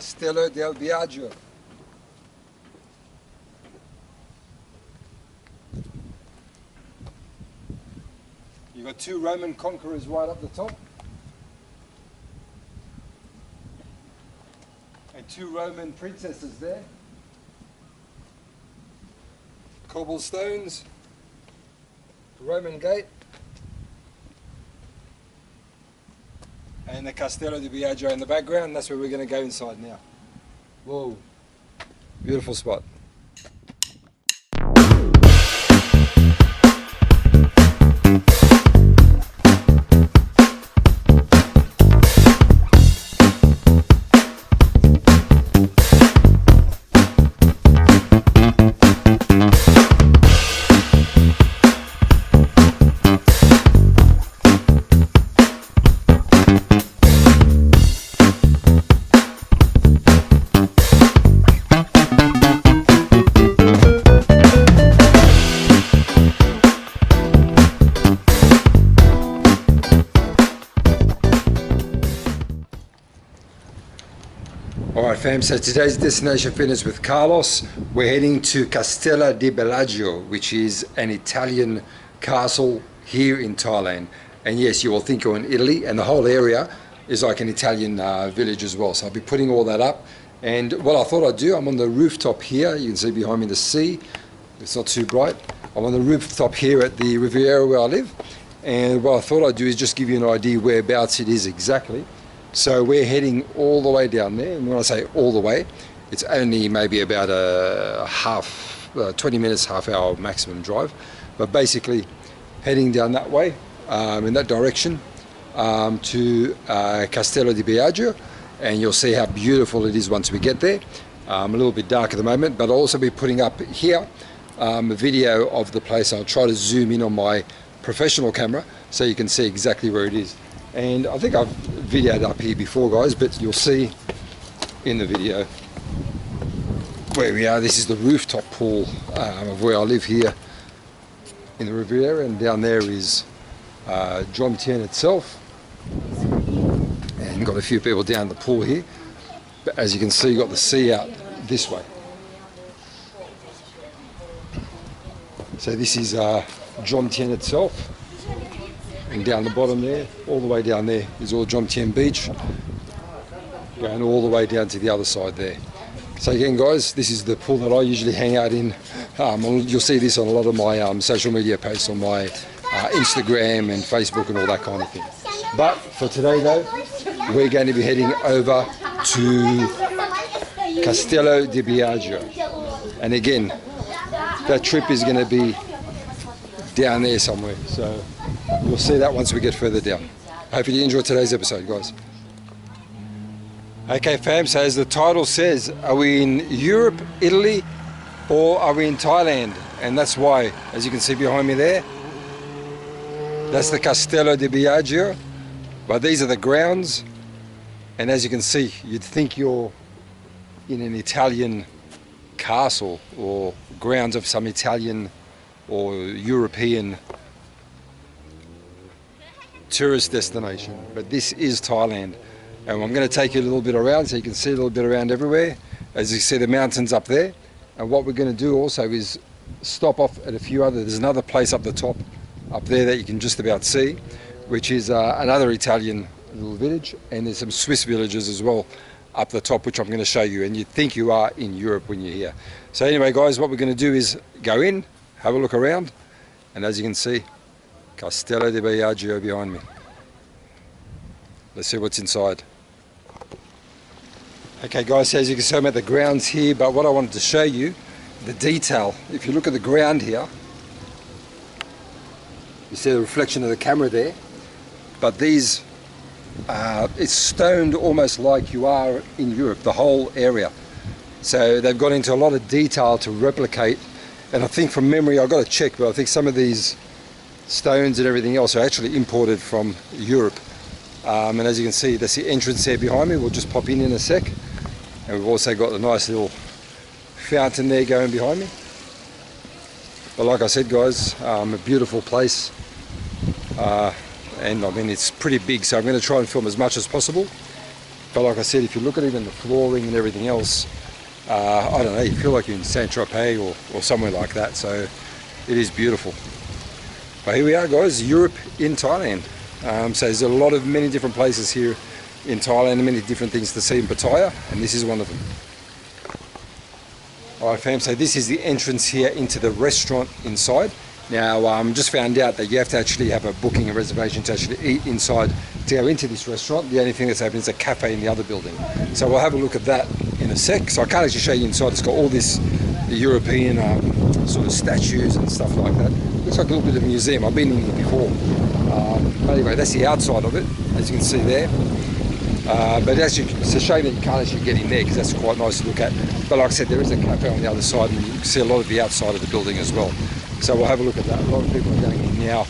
Castello del Bellagio. You've got two Roman conquerors right up the top. And two Roman princesses there. Cobblestones. Roman gate. And the Castello Di Bellagio in the background. That's where we're going to go inside now. Whoa. Beautiful spot. Alright fam, so today's destination fitness with Carlos. We're heading to Castello Di Bellagio, which is an Italian castle here in Thailand. And yes, you will think you're in Italy, and the whole area is like an Italian village as well. So I'll be putting all that up. And what I thought I'd do, I'm on the rooftop here. You can see behind me the sea. It's not too bright. I'm on the rooftop here at the Riviera where I live. And what I thought I'd do is just give you an idea whereabouts it is exactly. So we're heading all the way down there, and when I say all the way, it's only maybe about a 20 minutes, half hour maximum drive, but basically heading down that way, in that direction, to Castello Di Bellagio, and you'll see how beautiful it is once we get there. A little bit dark at the moment, but I'll also be putting up here a video of the place. I'll try to zoom in on my professional camera so you can see exactly where it is. And I think I've videoed up here before guys, but you'll see in the video where we are. This is the rooftop pool of where I live here in the Riviera, and down there is Jom Tien itself, and got a few people down the pool here, but as you can see, you've got the sea out this way. So this is Jom Tien itself. And down the bottom there, all the way down there, is all Jom Tien Beach, going all the way down to the other side there. So again guys, this is the pool that I usually hang out in. You'll see this on a lot of my social media posts on my Instagram and Facebook and all that kind of thing. But for today though, we're going to be heading over to Castello Di Bellagio. And again, that trip is going to be down there somewhere. So we'll see that once we get further down. I hope you enjoyed today's episode, guys. Okay, fam, so as the title says, are we in Europe, Italy, or are we in Thailand? And that's why, as you can see behind me there, that's the Castello di Bellagio. But these are the grounds. And as you can see, you'd think you're in an Italian castle or grounds of some Italian or European tourist destination, but this is Thailand, and I'm going to take you a little bit around so you can see a little bit around everywhere. As you see the mountains up there, and what we're going to do also is stop off at a few other. There's another place up the top up there that you can just about see, which is another Italian little village, and there's some Swiss villages as well up the top, which I'm going to show you, and you'd think you are in Europe when you're here. So anyway guys, what we're going to do is go in, have a look around, and as you can see, Castello Di Bellagio behind me. Let's see what's inside. Okay guys, so as you can see, I'm at the grounds here, but what I wanted to show you, the detail. If you look at the ground here, you see the reflection of the camera there, but these, it's stoned almost like you are in Europe, the whole area. So they've got into a lot of detail to replicate, and I think from memory, I've got to check, but I think some of these stones and everything else are actually imported from Europe. And as you can see, that's the entrance there behind me. We'll just pop in a sec. And we've also got a nice little fountain there going behind me. But like I said guys, a beautiful place. And I mean, it's pretty big, so I'm going to try and film as much as possible. But like I said, if you look at even the flooring and everything else, I don't know, you feel like you're in Saint-Tropez or somewhere like that. So it is beautiful. But here we are, guys, Europe in Thailand. So there's many different places here in Thailand and many different things to see in Pattaya, and this is one of them. Alright fam, so this is the entrance here into the restaurant inside. Now just found out that you have to actually have a booking, a reservation to actually eat inside to go into this restaurant. The only thing that's open is a cafe in the other building. So we'll have a look at that in a sec. So I can't actually show you inside. It's got all this the European sort of statues and stuff like that. Looks like a little bit of a museum. I've been in here before. But anyway, that's the outside of it, as you can see there. But actually, it's a shame that you can't actually get in there because that's quite nice to look at. But like I said, there is a cafe on the other side and you can see a lot of the outside of the building as well. So we'll have a look at that. A lot of people are going in now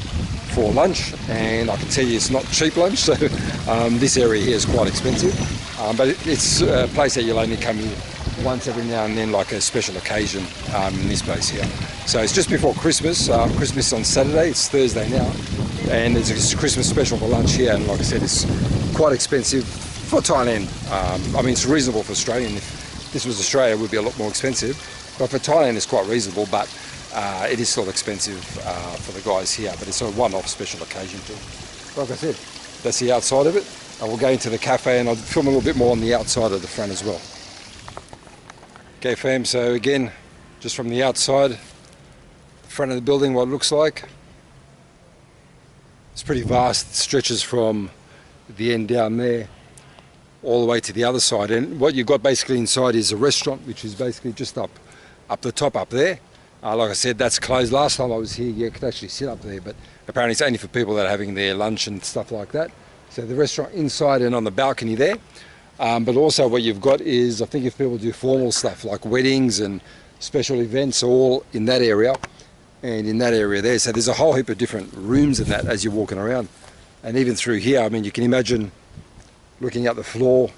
for lunch, and I can tell you it's not cheap lunch, so this area here is quite expensive. But it's a place that you'll only come here once every now and then, like a special occasion in this place here. So it's just before Christmas. Christmas on Saturday, it's Thursday now, and there's a Christmas special for lunch here, and like I said, it's quite expensive for Thailand. I mean, it's reasonable for Australian. If this was Australia, it would be a lot more expensive, but for Thailand it's quite reasonable, but it is still expensive for the guys here, but it's a one-off special occasion thing. Like I said, that's the outside of it. I will go into the cafe and I'll film a little bit more on the outside of the front as well. Okay fam, so again, just from the outside, front of the building, what it looks like. It's pretty vast. It stretches from the end down there all the way to the other side, and what you've got basically inside is a restaurant, which is basically just up the top up there. Like I said, that's closed. Last time I was here, you could actually sit up there, but apparently it's only for people that are having their lunch and stuff like that. So the restaurant inside and on the balcony there. But also what you've got is, I think if people do formal stuff like weddings and special events, all in that area and in that area there. So there's a whole heap of different rooms in that as you're walking around. And even through here, I mean, you can imagine looking at the floor.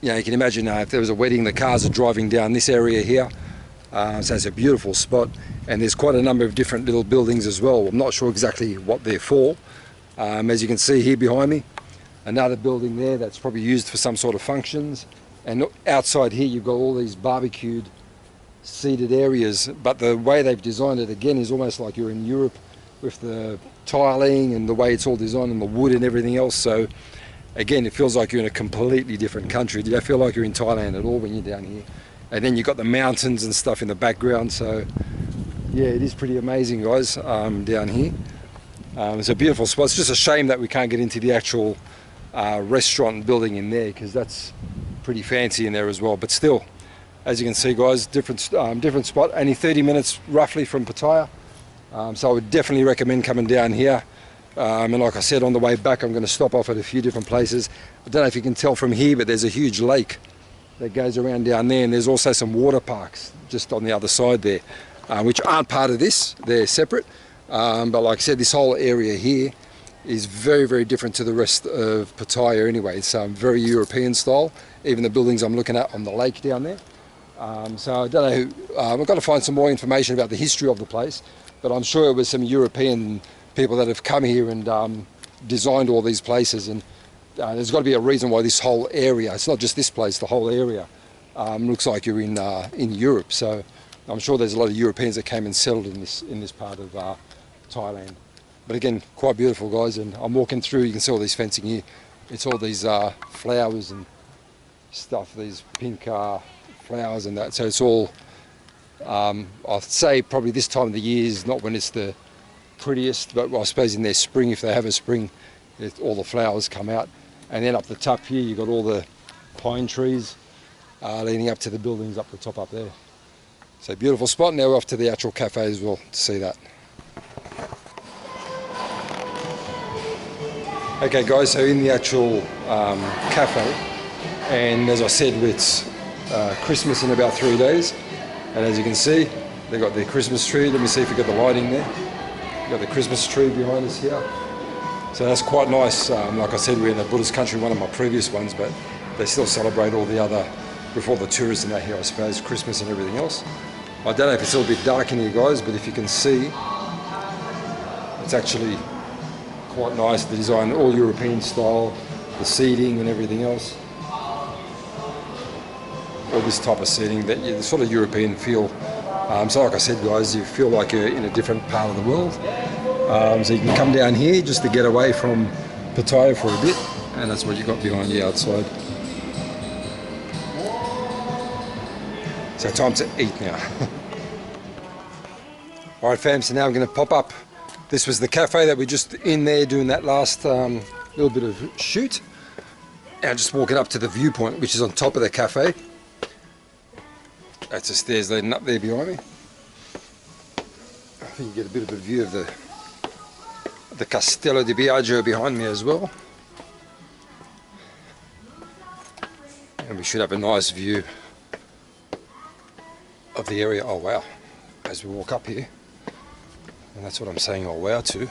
You know, you can imagine if there was a wedding, the cars are driving down this area here. So it's a beautiful spot, and there's quite a number of different little buildings as well. I'm not sure exactly what they're for. As you can see here behind me, another building there that's probably used for some sort of functions. And outside here you've got all these barbecued seated areas, but the way they've designed it again is almost like you're in Europe with the tiling and the way it's all designed and the wood and everything else. So again, it feels like you're in a completely different country. You don't feel like you're in Thailand at all when you're down here. And then you've got the mountains and stuff in the background. So yeah, it is pretty amazing, guys, down here. It's a beautiful spot. It's just a shame that we can't get into the actual restaurant building in there, because that's pretty fancy in there as well. But still, as you can see, guys, different spot. Only 30 minutes roughly from Pattaya. So I would definitely recommend coming down here. And like I said, on the way back, I'm going to stop off at a few different places. I don't know if you can tell from here, but there's a huge lake that goes around down there, and there's also some water parks just on the other side there, which aren't part of this. They're separate. But like I said, this whole area here is very, very different to the rest of Pattaya anyway. It's very European style, even the buildings I'm looking at on the lake down there. So I don't know, I've got to find some more information about the history of the place, but I'm sure it was some European people that have come here and designed all these places, and there's got to be a reason why this whole area, it's not just this place, the whole area looks like you're in Europe. So I'm sure there's a lot of Europeans that came and settled in this part of Thailand. But again, quite beautiful, guys. And I'm walking through, you can see all this fencing here. It's all these flowers and stuff, these pink flowers and that. So it's all, I'd say probably this time of the year is not when it's the prettiest, but I suppose in their spring, if they have a spring, all the flowers come out. And then up the top here, you've got all the pine trees leading up to the buildings up the top up there. So beautiful spot. Now we're off to the actual cafe as well to see that. Okay guys, so in the actual cafe, and as I said, it's Christmas in about 3 days, and as you can see, they've got their Christmas tree. Let me see if we've got the lighting there. We've got the Christmas tree behind us here. So that's quite nice. Like I said, we're in a Buddhist country, one of my previous ones, but they still celebrate all the other, with all the tourists and that here, I suppose, Christmas and everything else. I don't know if it's a little bit dark in here, guys, but if you can see, it's actually quite nice. The design, all European style. the seating and everything else. All this type of seating, that the sort of European feel. So like I said, guys, you feel like you're in a different part of the world. So you can come down here just to get away from Pattaya for a bit, and that's what you got behind you outside. So time to eat now. Alright fam, so now I'm going to pop up. This was the cafe that we're just in there doing that last little bit of shoot. And just walking up to the viewpoint, which is on top of the cafe. That's the stairs leading up there behind me. I think you get a bit of a view of the Castello Di Bellagio behind me as well. And we should have a nice view of the area. Oh wow, as we walk up here. And that's what I'm saying, oh wow to.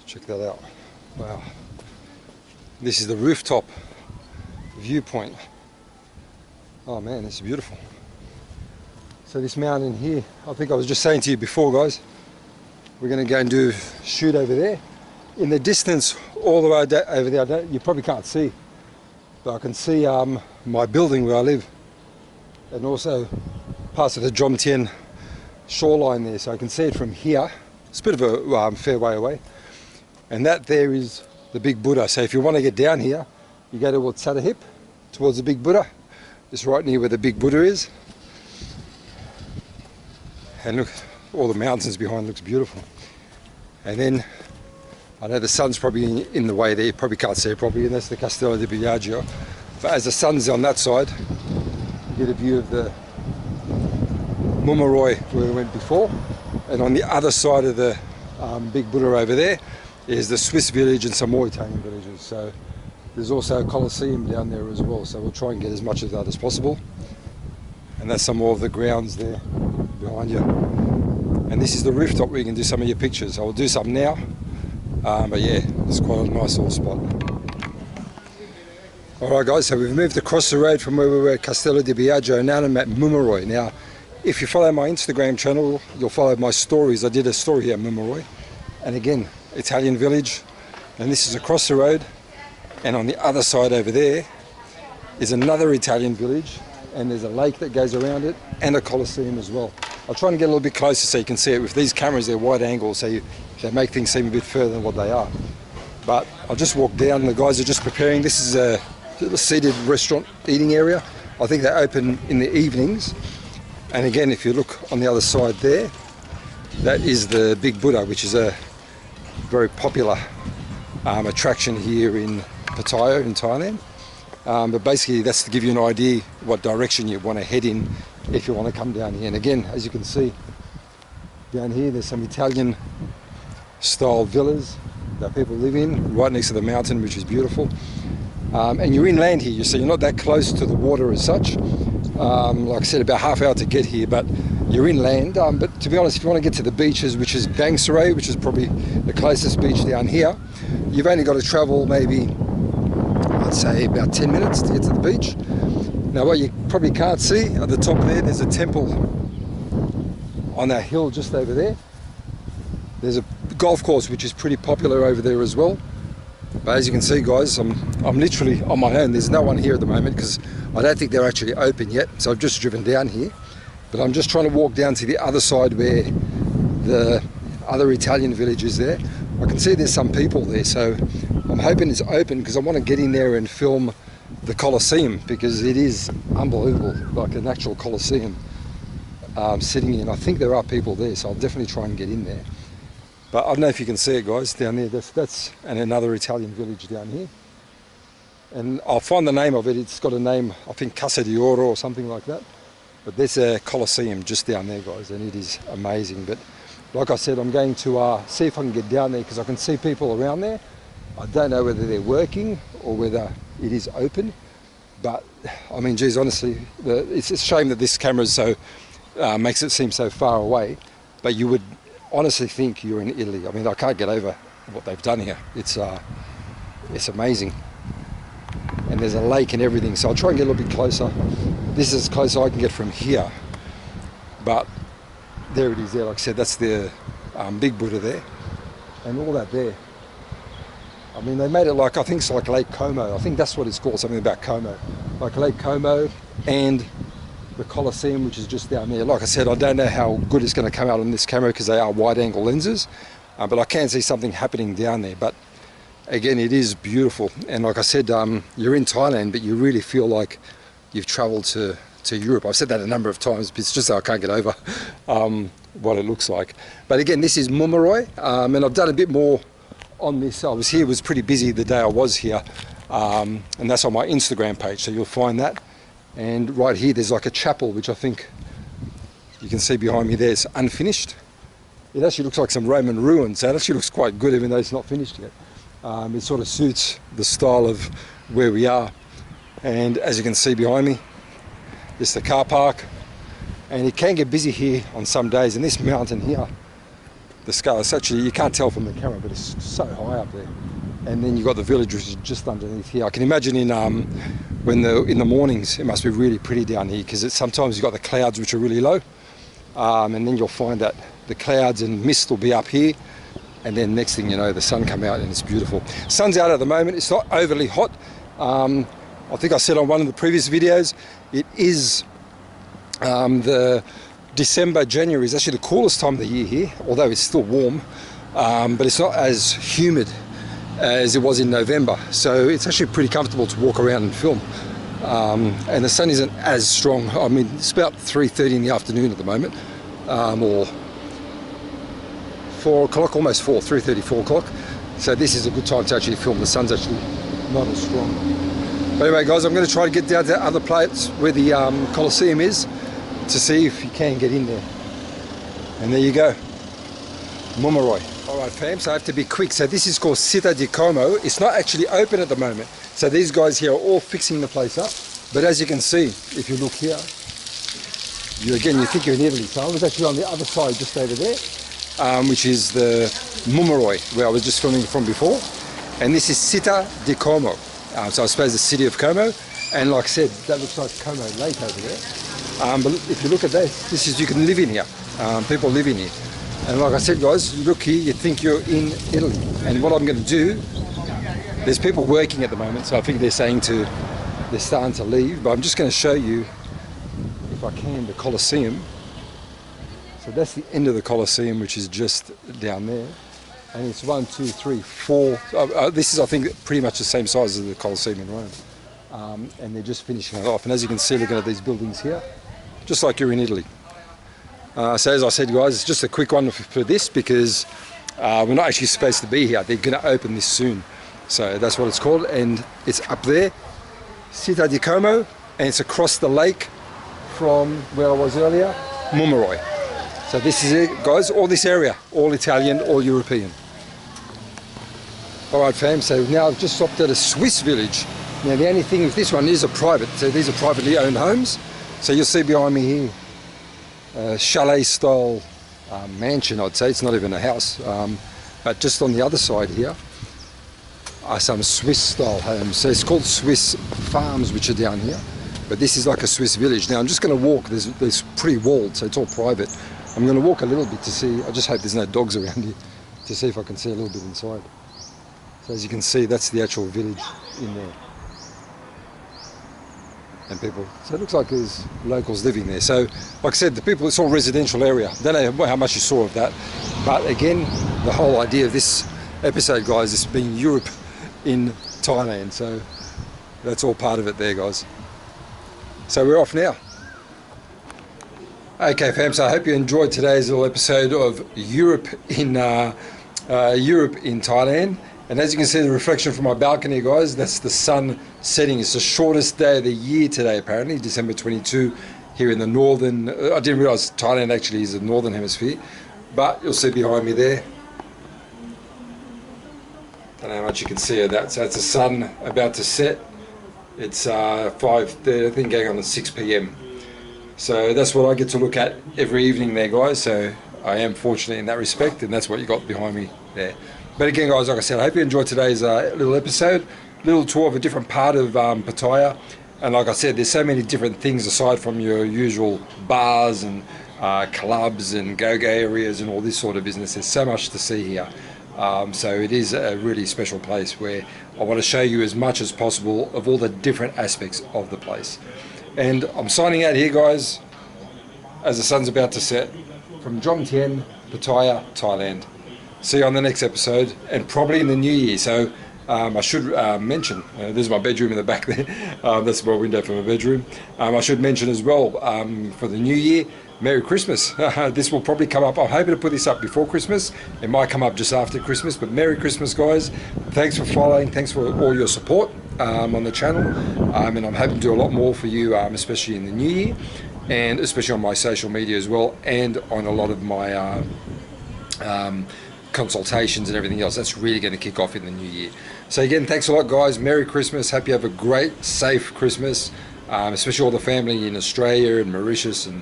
Check that out. Wow. This is the rooftop viewpoint. Oh man, this is beautiful. So this mountain here, I think I was just saying to you before, guys, we're going to go and do a shoot over there. In the distance, all the way over there, you probably can't see, but I can see my building where I live, and also parts of the Jomtien shoreline there, so I can see it from here. It's a bit of a fair way away, and that there is the big Buddha. So if you want to get down here, you go towards Satahip, towards the big Buddha. It's right near where the big Buddha is, and look, all the mountains behind looks beautiful. And then I know the sun's probably in the way there, you probably can't see it properly, and that's the Castello di Bellagio. But as the sun's on that side, you get a view of the Mumuroi where we went before, and on the other side of the big Buddha over there is the Swiss village and some more Italian villages. So there's also a Colosseum down there as well, so we'll try and get as much of that as possible. And that's some more of the grounds there behind you. And this is the rooftop where you can do some of your pictures. I will do some now, but yeah, it's quite a nice little spot. Alright guys, so we've moved across the road from where we were at Castello Di Bellagio, and now I'm at Mumuroi. Now, if you follow my Instagram channel, you'll follow my stories. I did a story here at Mumuroi, and again, Italian village, and this is across the road, and on the other side over there is another Italian village, and there's a lake that goes around it, and a Colosseum as well. I'll try and get a little bit closer so you can see it. With these cameras, they're wide angle, so they make things seem a bit further than what they are. But I'll just walk down, the guys are just preparing. This is a seated restaurant eating area. I think they open in the evenings. And again, if you look on the other side there, that is the big Buddha, which is a very popular attraction here in Pattaya in Thailand. But basically that's to give you an idea what direction you want to head in if you want to come down here. And again, as you can see down here, there's some Italian style villas that people live in right next to the mountain, which is beautiful. And you're inland here, so you're not that close to the water as such. Like I said, about half hour to get here, but you're inland. But to be honest, if you want to get to the beaches, which is Bangsaray, which is probably the closest beach down here, you've only got to travel maybe, I'd say about 10 minutes to get to the beach. Now what you probably can't see at the top there's a temple on that hill just over there. There's a golf course which is pretty popular over there as well. But as you can see, guys, I'm literally on my own. There's no one here at the moment because I don't think they're actually open yet. So I've just driven down here, but I'm just trying to walk down to the other side where the other Italian village is there. I can see there's some people there, so I'm hoping it's open because I want to get in there and film the Colosseum, because it is unbelievable, like an actual Colosseum sitting in. I think there are people there, so I'll definitely try and get in there. But I don't know if you can see it, guys, down there. That's and another Italian village down here. And I'll find the name of it. It's got a name, I think Casa di Oro or something like that. But there's a Colosseum just down there, guys, and it is amazing. But like I said, I'm going to see if I can get down there because I can see people around there. I don't know whether they're working or whether it is open. But, I mean, geez, honestly, it's a shame that this camera is so, makes it seem so far away. But you would honestly think you're in Italy. I mean, I can't get over what they've done here. It's amazing. And there's a lake and everything, so I'll try and get a little bit closer. This is as close as I can get from here. But there it is there, like I said, that's the big Buddha there. And all that there I mean, they made it like, I think it's like Lake Como. I think that's what it's called, something about Como. Like Lake Como and the Colosseum, which is just down there. Like I said, I don't know how good it's going to come out on this camera because they are wide angle lenses, but I can see something happening down there. But again, it is beautiful. And like I said, you're in Thailand, but you really feel like you've traveled to Europe. I've said that a number of times, but it's just that I can't get over what it looks like. But again, this is Mumuroi, and I've done a bit more on this. I was here, it was pretty busy the day I was here, and that's on my Instagram page, so you'll find that. And right here there's like a chapel, which I think you can see behind me there. It's unfinished. It actually looks like some Roman ruins, so it actually looks quite good even though it's not finished yet. It sort of suits the style of where we are. And as you can see behind me, this is the car park, and it can get busy here on some days. And this mountain here, the scale, it's actually, you can't tell from the camera, but it's so high up there. And then you've got the village, which is just underneath here. I can imagine in the mornings it must be really pretty down here, because sometimes you've got the clouds which are really low, and then you'll find that the clouds and mist will be up here, and then next thing you know, the sun come out and it's beautiful. Sun's out at the moment. It's not overly hot. I think I said on one of the previous videos, it is the December, January is actually the coolest time of the year here, although it's still warm, but it's not as humid as it was in November, so it's actually pretty comfortable to walk around and film. And the sun isn't as strong. I mean, it's about 3:30 in the afternoon at the moment, or 4 o'clock, almost 4, 3:30, 4 o'clock. So this is a good time to actually film. The sun's actually not as strong. But anyway, guys, I'm going to try to get down to other places where the Colosseum is to see if you can get in there. And there you go, Mumuroi. Alright fam, so I have to be quick. So this is called Città di Como. It's not actually open at the moment. So these guys here are all fixing the place up. But as you can see, if you look here, you think you're in Italy. So I was actually on the other side, just over there, which is the Mumuroi, where I was just filming from before. And this is Città di Como. So I suppose the city of Como. And like I said, that looks like Como Lake over there. But if you look at this is, you can live in here. People live in here. And like I said, guys, you look here, you think you're in Italy. And what I'm going to do, there's people working at the moment, so I think they're starting to leave. But I'm just going to show you, if I can, the Colosseum. So that's the end of the Colosseum, which is just down there. And it's 1, 2, 3, 4. This is, I think, pretty much the same size as the Colosseum in Rome. And they're just finishing it off. And as you can see, looking at these buildings here, just like you're in Italy. So as I said, guys, it's just a quick one for this, because we're not actually supposed to be here. They're going to open this soon. So that's what it's called. And it's up there, Città di Como, and it's across the lake from where I was earlier, Mumuroi. So this is it, guys, all this area, all Italian, all European. Alright fam, so now I've just stopped at a Swiss village. Now the only thing with this one is a private, so these are privately owned homes. So you'll see behind me here, chalet style mansion, I'd say. It's not even a house, but just on the other side here are some Swiss style homes. So it's called Swiss farms, which are down here, but this is like a Swiss village. Now I'm just going to walk. There's pretty walled, so it's all private. I'm going to walk a little bit to see. I just hope there's no dogs around here, to see if I can see a little bit inside. So as you can see, that's the actual village in there. And people, so it looks like there's locals living there. So like I said, the people, it's all residential area. Don't know how much you saw of that, but again, the whole idea of this episode, guys, is being Europe in Thailand. So that's all part of it there, guys. So we're off now. Okay fam, so I hope you enjoyed today's little episode of Europe in Thailand. And as you can see, the reflection from my balcony, guys, that's the sun setting. It's the shortest day of the year today, apparently, December 22, here in the northern. I didn't realise Thailand actually is the northern hemisphere, but you'll see behind me there. Don't know how much you can see of that. So it's the sun about to set. It's 5:30, I think, going on at 6 p.m. So that's what I get to look at every evening there, guys. So I am fortunate in that respect, and that's what you got behind me there. But again, guys, like I said, I hope you enjoyed today's little episode, little tour of a different part of Pattaya. And like I said, there's so many different things aside from your usual bars and clubs and go-go areas and all this sort of business. There's so much to see here. So it is a really special place where I want to show you as much as possible of all the different aspects of the place. And I'm signing out here, guys, as the sun's about to set, from Jomtien, Pattaya, Thailand. See you on the next episode, and probably in the new year. So I should mention, there's my bedroom in the back there, that's my window for my bedroom. I should mention as well, for the new year, Merry Christmas. This will probably come up, I'm hoping to put this up before Christmas. It might come up just after Christmas, but Merry Christmas, guys. Thanks for following, thanks for all your support on the channel. And I'm hoping to do a lot more for you, especially in the new year, and especially on my social media as well, and on a lot of my consultations and everything else. That's really going to kick off in the new year. So again, thanks a lot, guys. Merry Christmas. Hope you have a great, safe Christmas, especially all the family in Australia and Mauritius and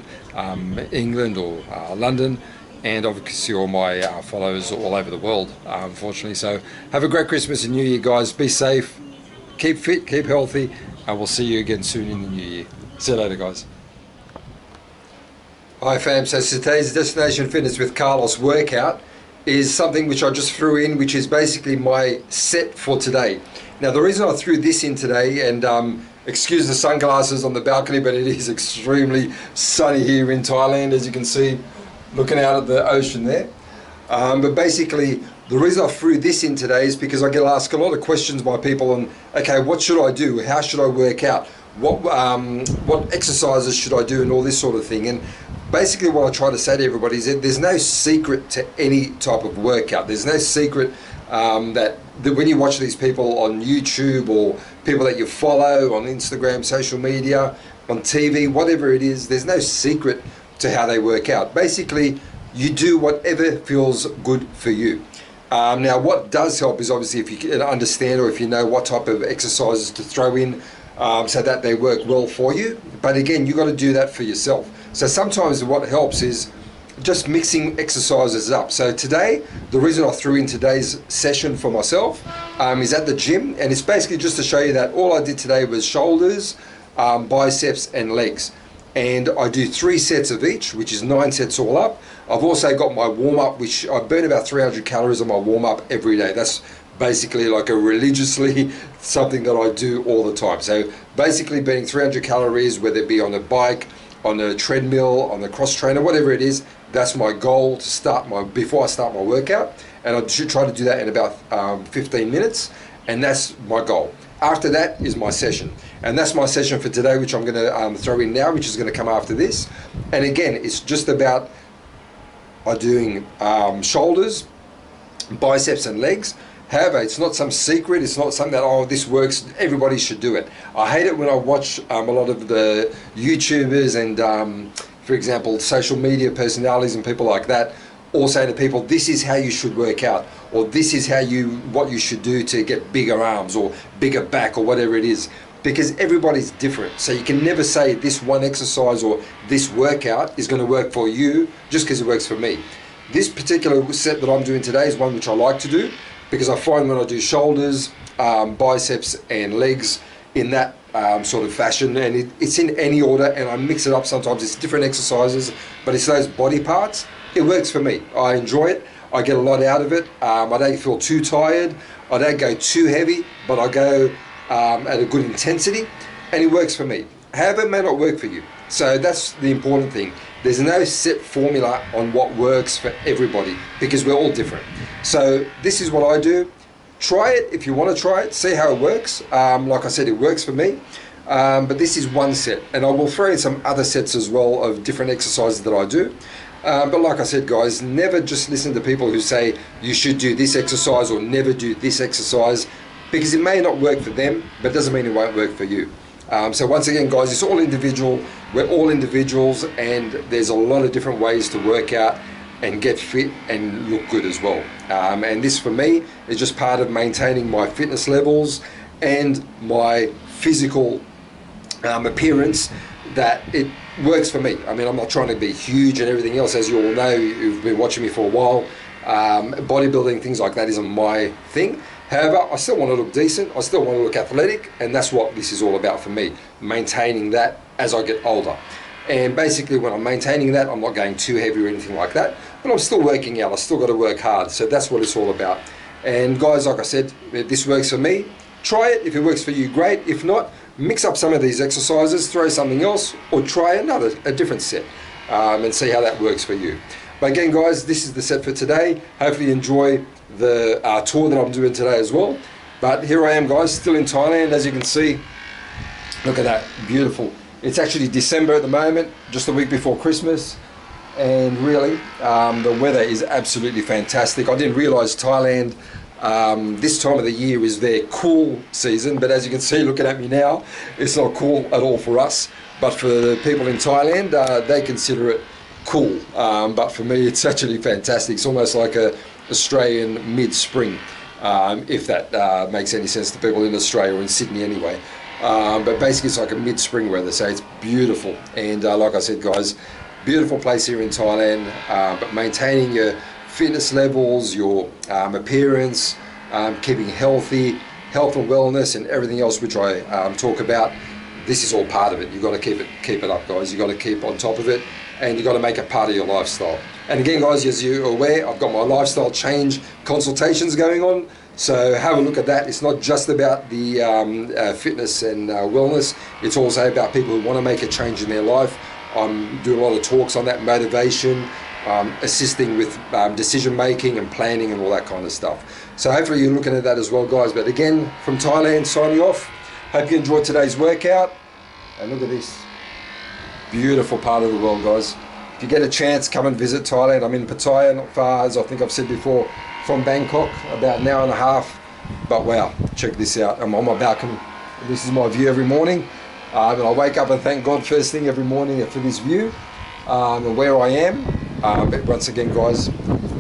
England or London, and obviously all my followers all over the world, unfortunately. So have a great Christmas and New Year, guys. Be safe, keep fit, keep healthy, and we'll see you again soon in the new year. See you later, guys. Hi fam, so today's Destination Fitness with Carlos workout is something which I just threw in, which is basically my set for today. Now the reason I threw this in today, and excuse the sunglasses on the balcony, but it is extremely sunny here in Thailand, as you can see, looking out at the ocean there. But basically the reason I threw this in today is because I get asked a lot of questions by people on, okay, what should I do? How should I work out? What exercises should I do, and all this sort of thing. And basically what I try to say to everybody is that there's no secret to any type of workout. There's no secret that when you watch these people on YouTube or people that you follow on Instagram, social media, on TV, whatever it is, there's no secret to how they work out. Basically, you do whatever feels good for you. Now, what does help is obviously if you can understand, or if you know what type of exercises to throw in so that they work well for you. But again, you've got to do that for yourself. So sometimes what helps is just mixing exercises up. So today, the reason I threw in today's session for myself is at the gym, and it's basically just to show you that all I did today was shoulders, biceps and legs. And I do 3 sets of each, which is 9 sets all up. I've also got my warm-up, which I burn about 300 calories on my warm-up every day. That's basically like a religiously something that I do all the time. So basically burning 300 calories, whether it be on a bike, on a treadmill, on the cross trainer, whatever it is, that's my goal to start before I start my workout. And I should try to do that in about 15 minutes, and that's my goal. After that is my session, and that's my session for today, which I'm going to throw in now, which is going to come after this. And again, it's just about doing shoulders, biceps and legs. However, it's not some secret, it's not something that, oh, this works, everybody should do it. I hate it when I watch a lot of the YouTubers and, for example, social media personalities and people like that all say to people, this is how you should work out, or this is what you should do to get bigger arms or bigger back or whatever it is, because everybody's different. So you can never say this one exercise or this workout is going to work for you just because it works for me. This particular set that I'm doing today is one which I like to do, because I find when I do shoulders, biceps and legs in that sort of fashion, and it's in any order, and I mix it up sometimes, it's different exercises, but it's those body parts, it works for me. I enjoy it, I get a lot out of it, I don't feel too tired, I don't go too heavy, but I go at a good intensity, and it works for me. However, it may not work for you. So that's the important thing. There's no set formula on what works for everybody, because we're all different. So this is what I do. Try it if you want to try it, see how it works. Like I said, it works for me. But this is one set, and I will throw in some other sets as well of different exercises that I do. But like I said, guys, never just listen to people who say you should do this exercise or never do this exercise, because it may not work for them, but it doesn't mean it won't work for you. So once again, guys, it's all individual. We're all individuals, and there's a lot of different ways to work out and get fit and look good as well. And this for me is just part of maintaining my fitness levels and my physical appearance, that it works for me. I mean, I'm not trying to be huge and everything else, as you all know, you've been watching me for a while. Bodybuilding, things like that isn't my thing. However, I still want to look decent, I still want to look athletic, and that's what this is all about for me, maintaining that as I get older. And basically when I'm maintaining that, I'm not going too heavy or anything like that, but I'm still working out. I still got to work hard. So that's what it's all about. And guys, like I said, if this works for me, try it. If it works for you, great. If not, mix up some of these exercises, throw something else, or try a different set and see how that works for you. But again, guys, this is the set for today. Hopefully you enjoy the tour that I'm doing today as well. But here I am, guys, still in Thailand. As you can see, look at that, beautiful. It's actually December at the moment, just a week before Christmas. And really, the weather is absolutely fantastic. I didn't realize Thailand, this time of the year is their cool season. But as you can see, looking at me now, it's not cool at all for us. But for the people in Thailand, they consider it cool. But for me, it's actually fantastic. It's almost like a Australian mid-spring, if that makes any sense to people in Australia or in Sydney anyway. But basically it's like a mid-spring weather, so it's beautiful. And like I said, guys, beautiful place here in Thailand, but maintaining your fitness levels, your appearance, keeping healthy, health and wellness and everything else which I talk about. This is all part of it. You've got to keep it up, guys. You've got to keep on top of it, and you've got to make it part of your lifestyle. And again, guys, as you're aware, I've got my lifestyle change consultations going on. So have a look at that. It's not just about the fitness and wellness. It's also about people who want to make a change in their life. I'm doing a lot of talks on that, motivation, assisting with decision making and planning and all that kind of stuff. So hopefully you're looking at that as well, guys. But again, from Thailand, signing off. Hope you enjoyed today's workout. And look at this beautiful part of the world, guys. If you get a chance, come and visit Thailand. I'm in Pattaya, not far, as I think I've said before, from Bangkok, about an hour and a half. But wow, check this out. I'm on my balcony. This is my view every morning. And I wake up and thank God first thing every morning for this view and where I am. But once again, guys,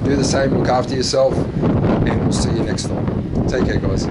do the same, look after yourself, and we'll see you next time. Take care, guys.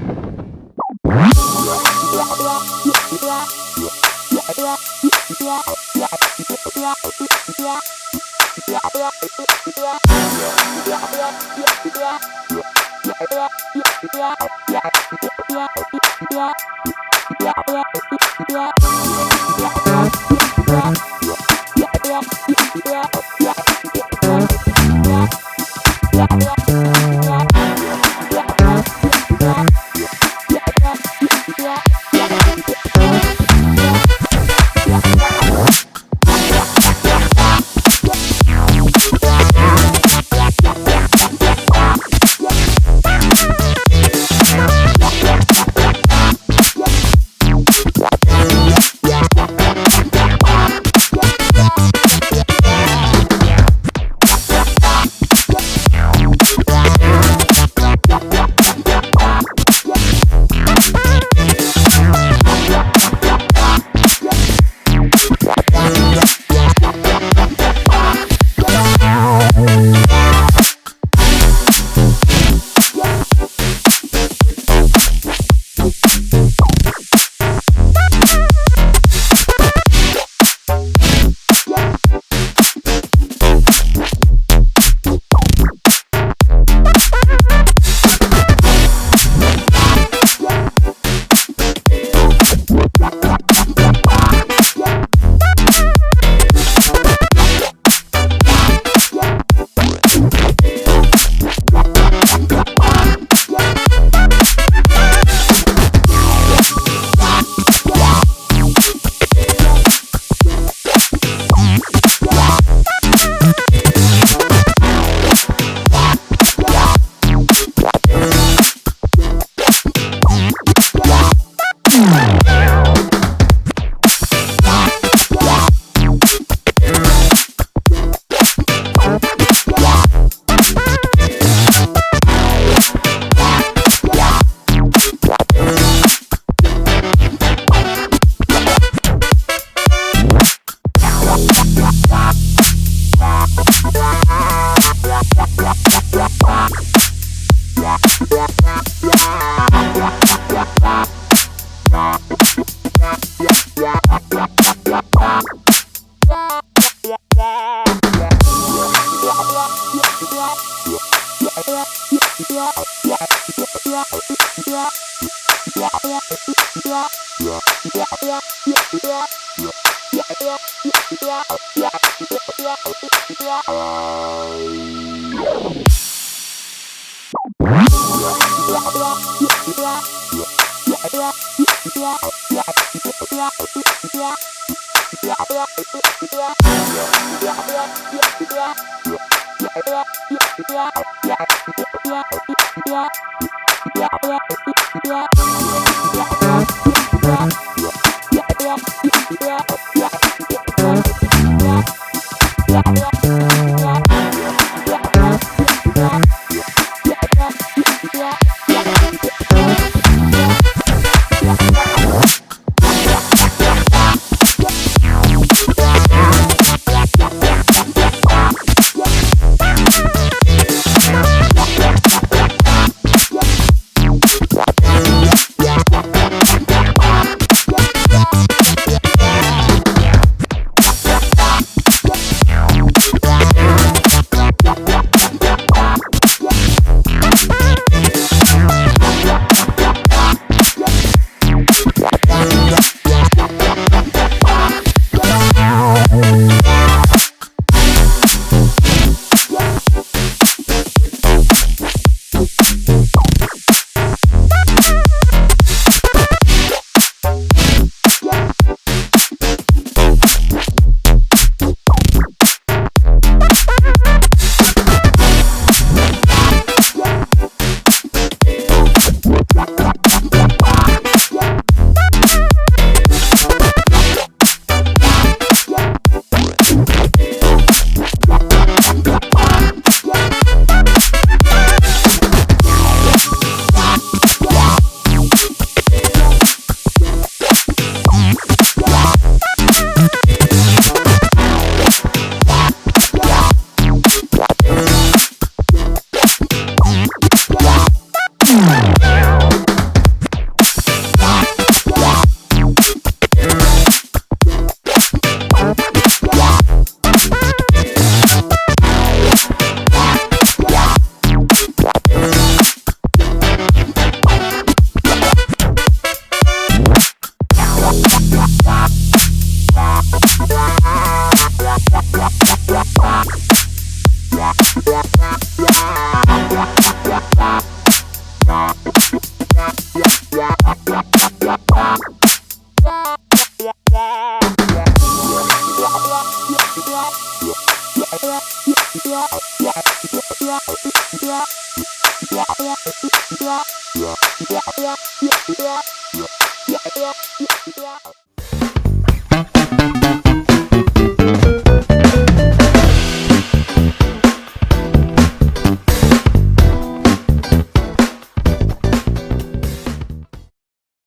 Yeah.